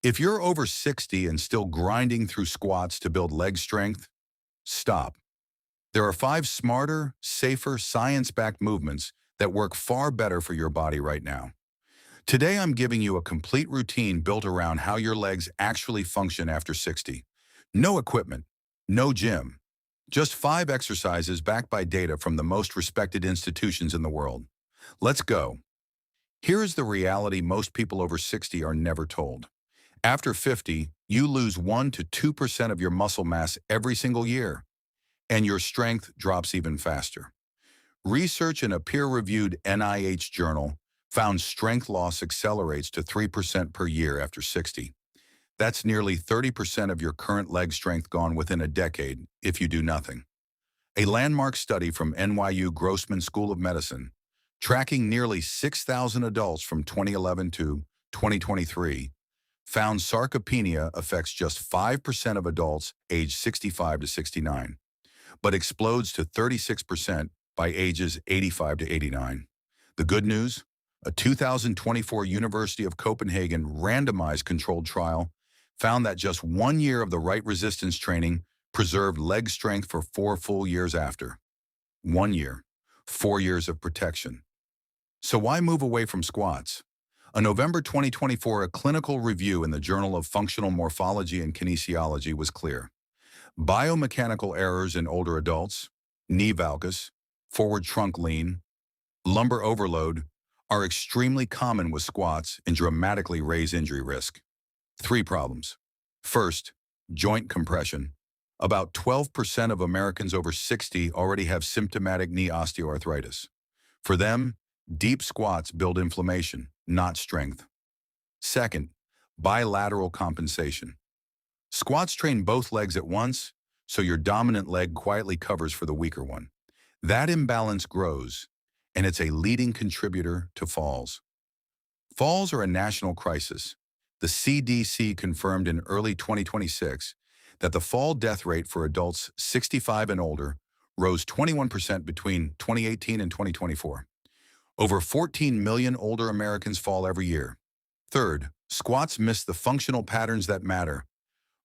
If you're over 60 and still grinding through squats to build leg strength, stop. There are 5 smarter, safer, science-backed movements that work far better for your body right now. Today, I'm giving you a complete routine built around how your legs actually function after 60. No equipment, no gym, just 5 exercises backed by data from the most respected institutions in the world. Let's go. Here is the reality most people over 60 are never told. After 50, you lose 1 to 2% of your muscle mass every single year, and your strength drops even faster. Research in a peer-reviewed NIH journal found strength loss accelerates to 3% per year after 60. That's nearly 30% of your current leg strength gone within a decade if you do nothing. A landmark study from NYU Grossman School of Medicine, tracking nearly 6,000 adults from 2011 to 2023, found sarcopenia affects just 5% of adults aged 65 to 69, but explodes to 36% by ages 85 to 89. The good news? A 2024 University of Copenhagen randomized controlled trial found that just 1 year of the right resistance training preserved leg strength for 4 full years after. 1 year, 4 years of protection. So why move away from squats? A November 2024 clinical review in the Journal of Functional Morphology and Kinesiology was clear. Biomechanical errors in older adults, knee valgus, forward trunk lean, lumbar overload, are extremely common with squats and dramatically raise injury risk. 3 problems. First, joint compression. About 12% of Americans over 60 already have symptomatic knee osteoarthritis. For them, deep squats build inflammation, not strength. Second, bilateral compensation. Squats train both legs at once, so your dominant leg quietly covers for the weaker one. That imbalance grows, and it's a leading contributor to falls. Falls are a national crisis. The CDC confirmed in early 2026 that the fall death rate for adults 65 and older rose 21% between 2018 and 2024. Over 14 million older Americans fall every year. Third, squats miss the functional patterns that matter.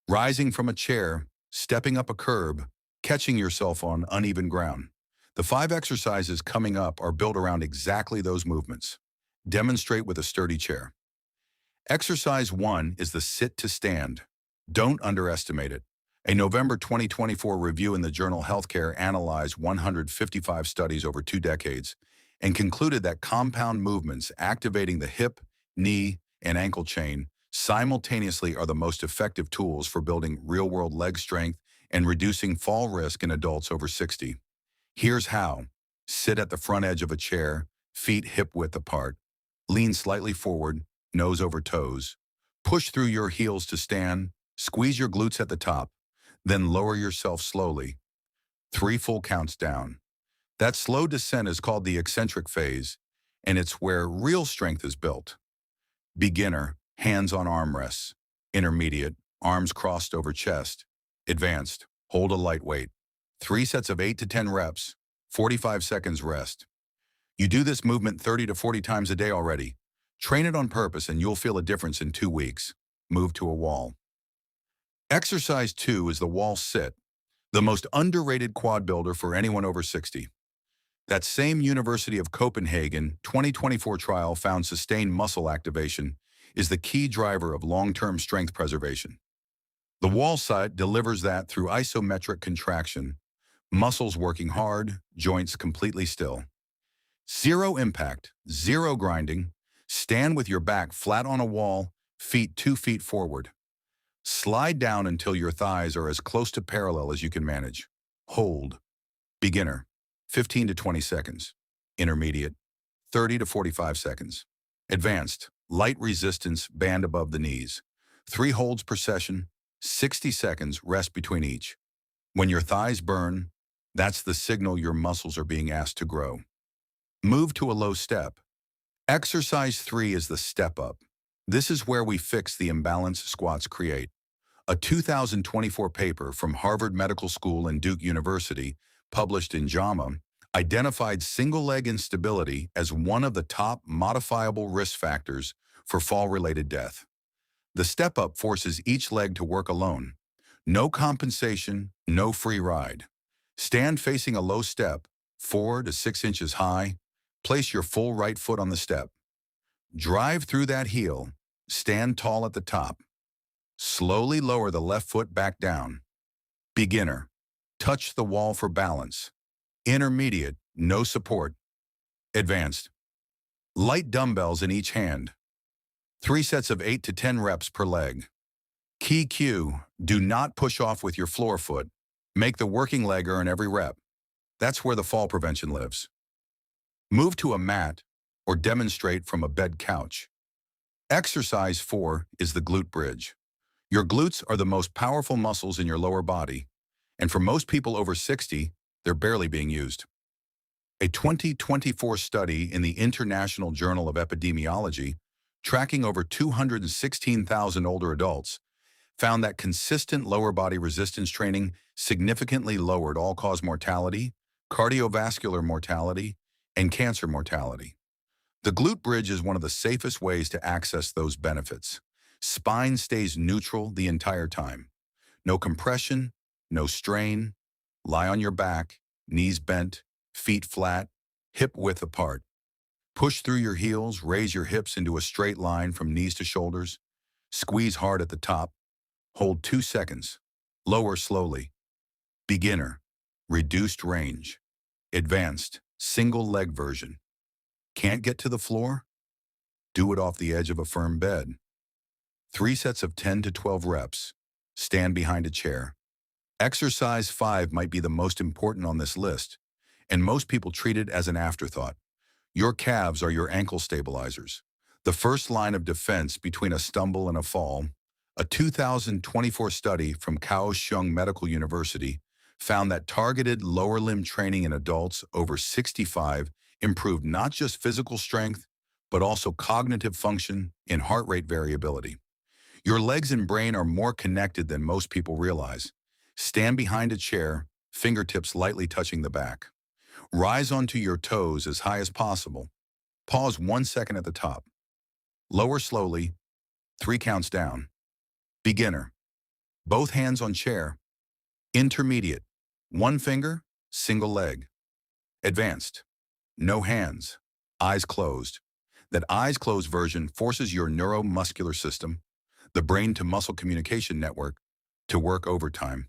Rising from a chair, stepping up a curb, catching yourself on uneven ground. The 5 exercises coming up are built around exactly those movements. Demonstrate with a sturdy chair. Exercise 1 is the sit to stand. Don't underestimate it. A November 2024 review in the journal Healthcare analyzed 155 studies over 2 decades and concluded that compound movements activating the hip, knee, and ankle chain simultaneously are the most effective tools for building real-world leg strength and reducing fall risk in adults over 60. Here's how. Sit at the front edge of a chair, feet hip-width apart. Lean slightly forward, nose over toes. Push through your heels to stand. Squeeze your glutes at the top. Then lower yourself slowly. 3 full counts down. That slow descent is called the eccentric phase, and it's where real strength is built. Beginner, hands on armrests. Intermediate, arms crossed over chest. Advanced, hold a light weight. 3 sets of 8 to 10 reps, 45 seconds rest. You do this movement 30 to 40 times a day already. Train it on purpose and you'll feel a difference in 2 weeks. Move to a wall. Exercise 2 is the wall sit, the most underrated quad builder for anyone over 60. That same University of Copenhagen 2024 trial found sustained muscle activation is the key driver of long-term strength preservation. The wall sit delivers that through isometric contraction, muscles working hard, joints completely still. Zero impact, zero grinding. Stand with your back flat on a wall, feet 2 feet forward. Slide down until your thighs are as close to parallel as you can manage. Hold. Beginner, 15 to 20 seconds. Intermediate, 30 to 45 seconds. Advanced, light resistance band above the knees. 3 holds per session, 60 seconds rest between each. When your thighs burn, that's the signal your muscles are being asked to grow. Move to a low step. Exercise 3 is the step up. This is where we fix the imbalance squats create. A 2024 paper from Harvard Medical School and Duke University, published in JAMA, identified single-leg instability as one of the top modifiable risk factors for fall-related death. The step-up forces each leg to work alone. No compensation, no free ride. Stand facing a low step, 4 to 6 inches high. Place your full right foot on the step. Drive through that heel. Stand tall at the top. Slowly lower the left foot back down. Beginner. Touch the wall for balance. Intermediate, no support. Advanced. Light dumbbells in each hand. 3 sets of 8 to 10 reps per leg. Key cue, do not push off with your floor foot. Make the working leg earn every rep. That's where the fall prevention lives. Move to a mat or demonstrate from a bed couch. Exercise 4 is the glute bridge. Your glutes are the most powerful muscles in your lower body, and for most people over 60, they're barely being used. A 2024 study in the International Journal of Epidemiology, tracking over 216,000 older adults, found that consistent lower body resistance training significantly lowered all-cause mortality, cardiovascular mortality, and cancer mortality. The glute bridge is one of the safest ways to access those benefits. Spine stays neutral the entire time. No compression, no strain. Lie on your back, knees bent, feet flat, hip width apart. Push through your heels, raise your hips into a straight line from knees to shoulders. Squeeze hard at the top. Hold 2 seconds. Lower slowly. Beginner. Reduced range. Advanced. Single leg version. Can't get to the floor? Do it off the edge of a firm bed. 3 sets of 10 to 12 reps. Stand behind a chair. Exercise 5 might be the most important on this list, and most people treat it as an afterthought. Your calves are your ankle stabilizers, the first line of defense between a stumble and a fall. A 2024 study from Kaohsiung Medical University found that targeted lower limb training in adults over 65 improved not just physical strength, but also cognitive function and heart rate variability. Your legs and brain are more connected than most people realize. Stand behind a chair, fingertips lightly touching the back. Rise onto your toes as high as possible. Pause 1 second at the top. Lower slowly, 3 counts down. Beginner. Both hands on chair. Intermediate. 1 finger, single leg. Advanced. No hands. Eyes closed. That eyes closed version forces your neuromuscular system, the brain-to-muscle communication network, to work overtime.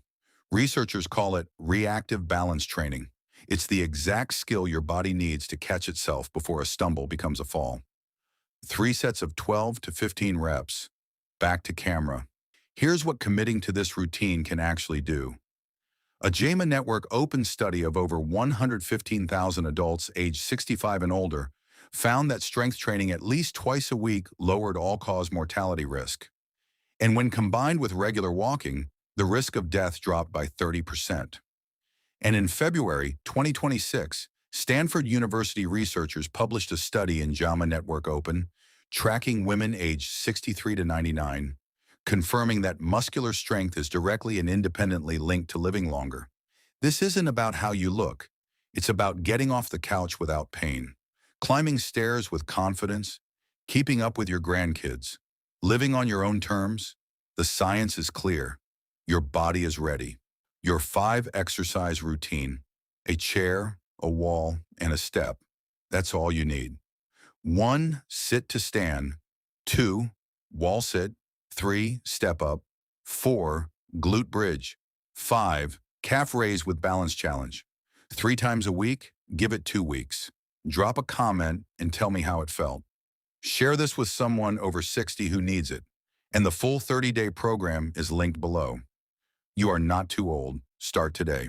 Researchers call it reactive balance training. It's the exact skill your body needs to catch itself before a stumble becomes a fall. 3 sets of 12 to 15 reps. Back to camera. Here's what committing to this routine can actually do. A JAMA Network open study of over 115,000 adults aged 65 and older found that strength training at least twice a week lowered all-cause mortality risk. And when combined with regular walking, the risk of death dropped by 30%. And in February 2026, Stanford University researchers published a study in JAMA Network Open, tracking women aged 63 to 99, confirming that muscular strength is directly and independently linked to living longer. This isn't about how you look. It's about getting off the couch without pain, climbing stairs with confidence, keeping up with your grandkids, living on your own terms. The science is clear. Your body is ready. Your 5 exercise routine, a chair, a wall, and a step. That's all you need. 1, sit to stand. 2, wall sit. 3, step up. 4, glute bridge. 5, calf raise with balance challenge. 3 times a week, give it 2 weeks. Drop a comment and tell me how it felt. Share this with someone over 60 who needs it. And the full 30-day program is linked below. You are not too old. Start today.